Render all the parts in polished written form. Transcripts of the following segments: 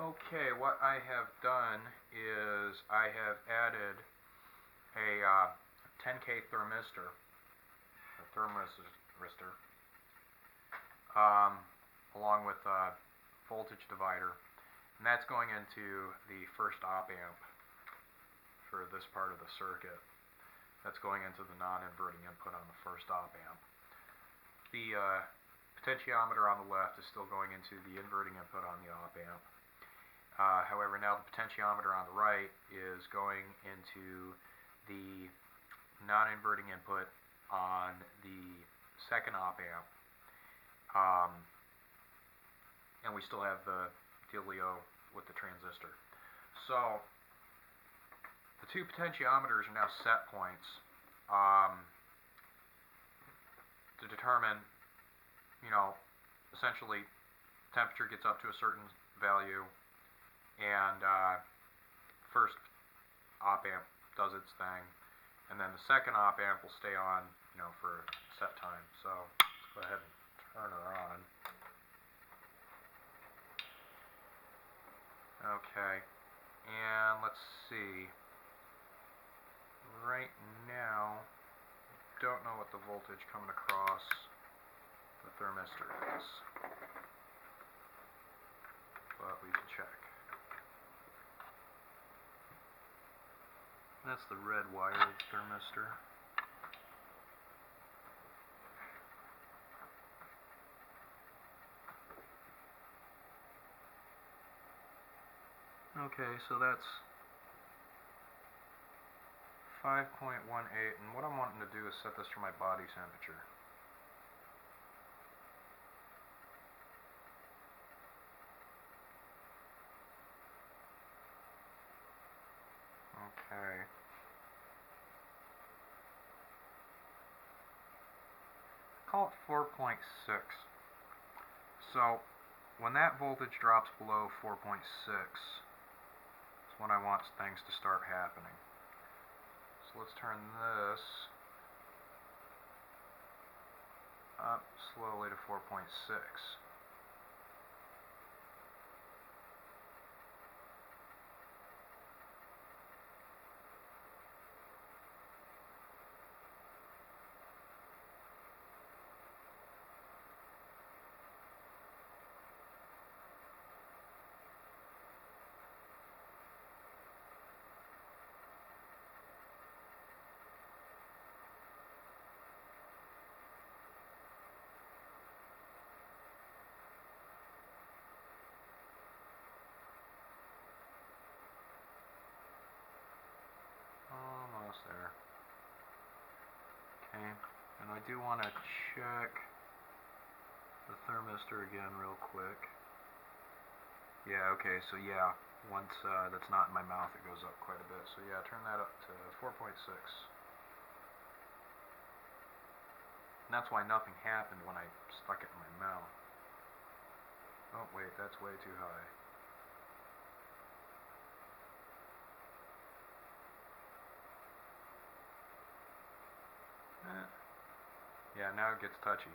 Okay, what I have done is I have added a 10K thermistor, along with a voltage divider, and that's going into the first op amp for this part of the circuit. That's going into the non-inverting input on the first op amp. The potentiometer on the left is still going into the inverting input on the op amp. However, now the potentiometer on the right is going into the non-inverting input on the second op amp, and we still have the dealio with the transistor. So the two potentiometers are now set points to determine, essentially temperature gets up to a certain value, and first op amp does its thing, and then the second op amp will stay on, for a set time. So let's go ahead and turn her on. Okay, and let's see. Right now, don't know what the voltage coming across the thermistor is, but we can check. That's the red wire of the thermistor. Okay, so that's 5.18, and what I'm wanting to do is set this for my body temperature. Okay. Call it 4.6. So when that voltage drops below 4.6 is when I want things to start happening. So let's turn this up slowly to 4.6. Almost there. Okay, and I do want to check the thermistor again real quick. Yeah, okay, so yeah, once that's not in my mouth, it goes up quite a bit. So yeah, turn that up to 4.6. And that's why nothing happened when I stuck it in my mouth. Oh wait, that's way too high. Yeah, now it gets touchy.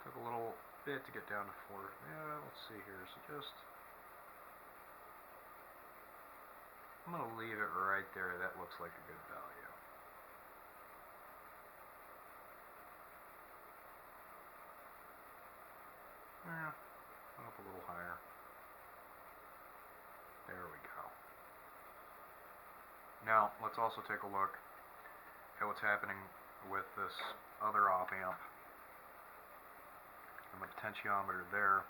Took a little bit to get down to 4. Yeah, let's see here. So I'm going to leave it right there. That looks like a good value. Yeah, up a little higher. There we go. Now, let's also take a look at what's happening with this other op amp and the potentiometer there.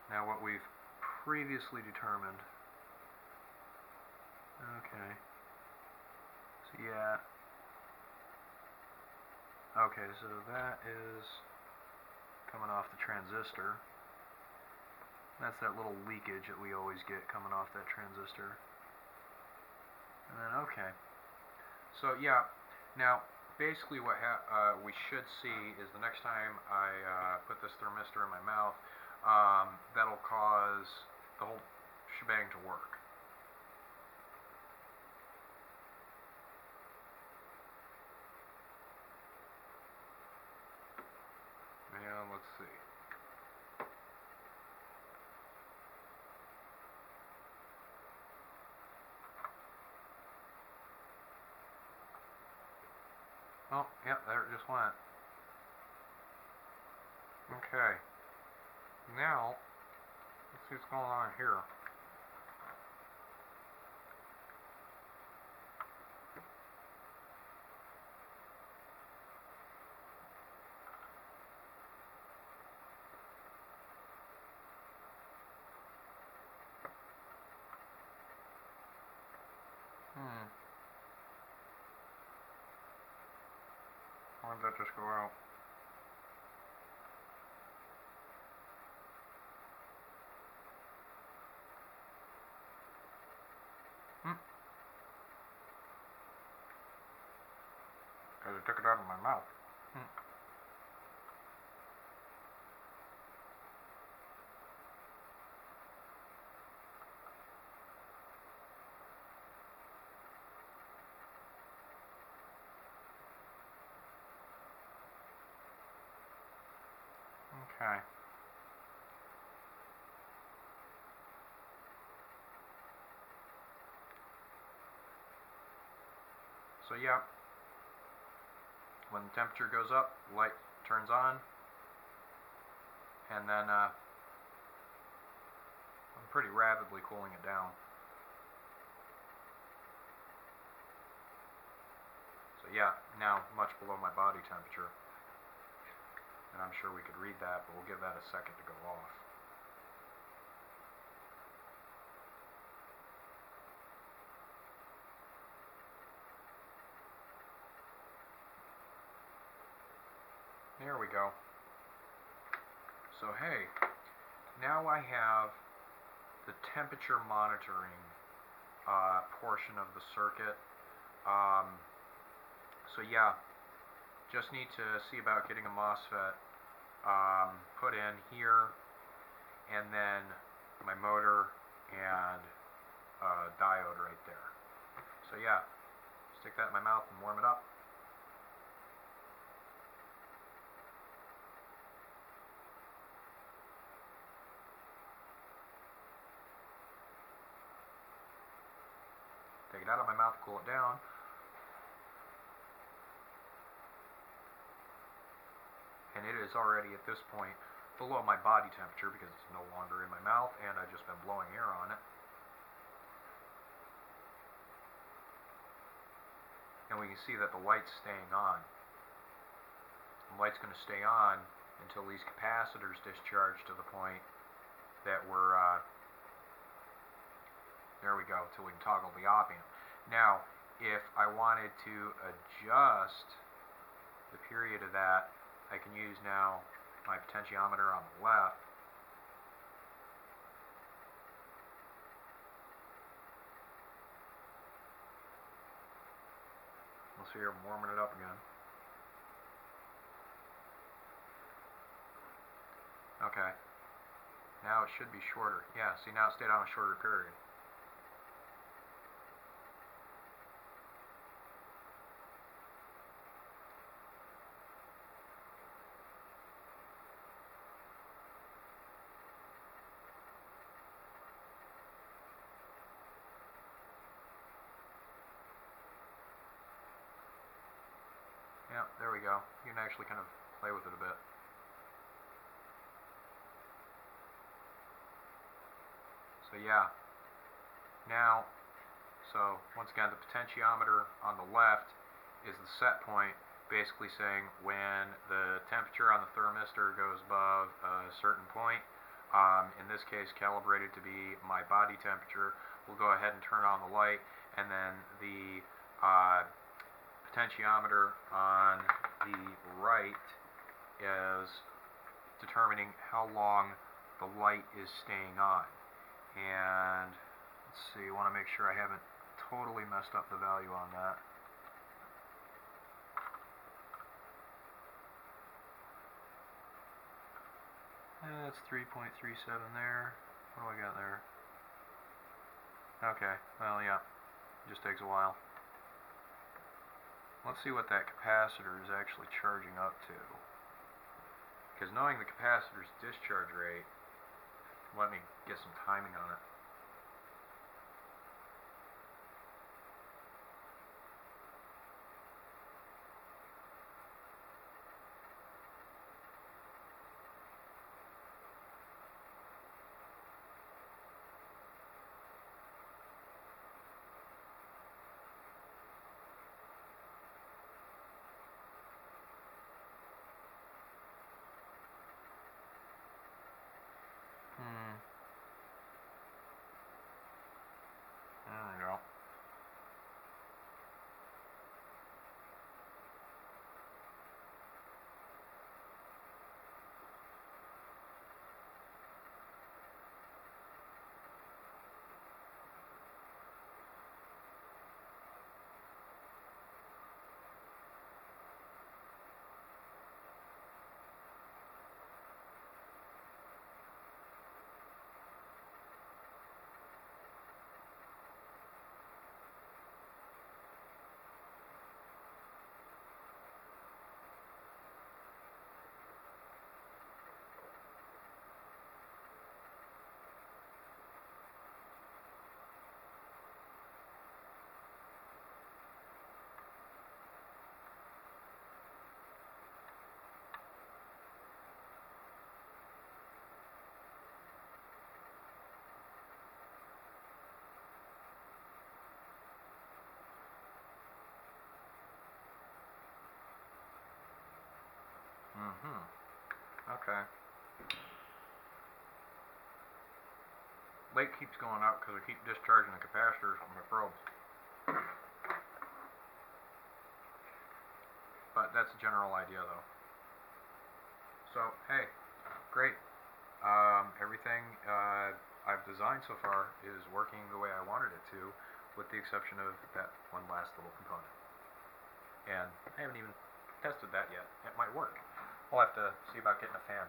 Now, what we've previously determined. Okay. So yeah. Okay, so that is coming off the transistor. That's that little leakage that we always get coming off that transistor. And then, okay. So yeah, now basically what we should see is the next time I put this thermistor in my mouth, that'll cause the whole shebang to work. And let's see. Oh, yep, there it just went. Okay. Now, let's see what's going on here. Why did that just go out? Because I took it out of my mouth. Okay. So yeah, when the temperature goes up, the light turns on, and then I'm pretty rapidly cooling it down. So yeah, now much below my body temperature. And I'm sure we could read that, but we'll give that a second to go off. There we go. So hey, now I have the temperature monitoring portion of the circuit. So yeah, just need to see about getting a MOSFET put in here, and then my motor and diode right there. So yeah, stick that in my mouth and warm it up. Take it out of my mouth, cool it down. And it is already at this point below my body temperature because it's no longer in my mouth and I've just been blowing air on it. And we can see that the light's staying on. The light's going to stay on until these capacitors discharge to the point that we're, there we go, until we can toggle the op amp. Now, if I wanted to adjust the period of that, I can use now my potentiometer on the left. We'll see here, I'm warming it up again. Okay. Now it should be shorter. Yeah, see, now it stayed on a shorter period. Yeah, there we go. You can actually kind of play with it a bit. So yeah, now, so once again, the potentiometer on the left is the set point, basically saying when the temperature on the thermistor goes above a certain point, in this case calibrated to be my body temperature, we'll go ahead and turn on the light, and then the potentiometer on the right is determining how long the light is staying on. And let's see, I want to make sure I haven't totally messed up the value on that. That's 3.37 there. What do I got there? Okay, well yeah, it just takes a while. Let's see what that capacitor is actually charging up to. Because knowing the capacitor's discharge rate, let me get some timing on it. Okay. Light keeps going out because I keep discharging the capacitors from my probe. But that's a general idea though. So, hey, great. Everything I've designed so far is working the way I wanted it to, with the exception of that one last little component. And I haven't even tested that yet. It might work. We'll have to see about getting a fan.